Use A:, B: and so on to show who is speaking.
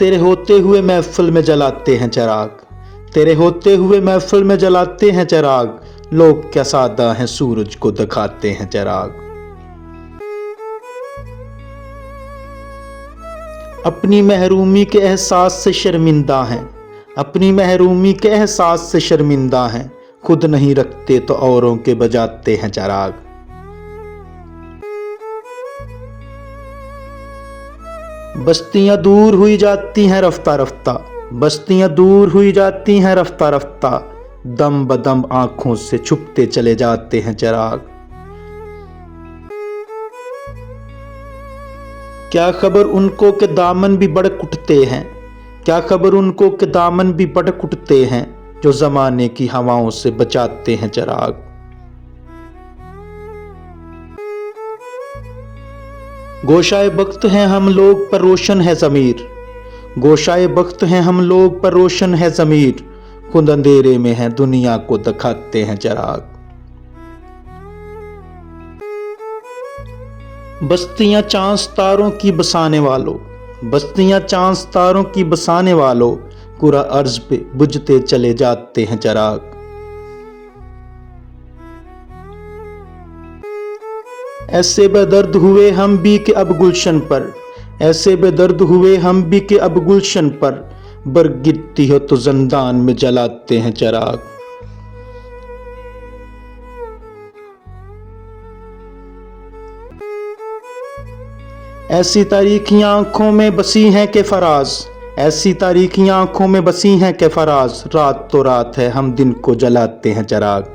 A: तेरे होते हुए महफिल में जलाते हैं चिराग, तेरे होते हुए महफिल में जलाते हैं चिराग, लोग क्या सादा हैं सूरज को दिखाते हैं चिराग। अपनी महरूमी के एहसास से शर्मिंदा हैं, अपनी महरूमी के एहसास से शर्मिंदा हैं, खुद नहीं रखते तो औरों के बजाते हैं चिराग। बस्तियां दूर हुई जाती हैं रफ्ता रफ्ता, बस्तियां दूर हुई जाती हैं रफ्ता रफ्ता, दम बदम आंखों से छुपते चले जाते हैं चिराग। क्या खबर उनको कि दामन भी बढ़ उठते हैं, क्या खबर उनको कि दामन भी बढ़ उठते हैं, जो जमाने की हवाओं से बचाते हैं चिराग। गोशाए बख्त हैं हम लोग पर रोशन है ज़मीर, गोशाए बख्त हैं हम लोग पर रोशन है ज़मीर, खुद अंधेरे में है दुनिया को दिखाते हैं चिराग। बस्तियां चांद तारों की बसाने वालों, बस्तियां चांद तारों की बसाने वालों, पूरा अर्ज पे बुझते चले जाते हैं चिराग। ऐसे बेदर्द हुए हम भी कि अब गुलशन पर, ऐसे बेदर्द हुए हम भी कि अब गुलशन पर, बरगिरती हो तो ज़िंदान में जलाते हैं चिराग। ऐसी तारीखियां आंखों में बसी हैं कि फराज, ऐसी तारीखियां आंखों में बसी हैं कि फराज, रात तो रात है हम दिन को जलाते हैं चिराग।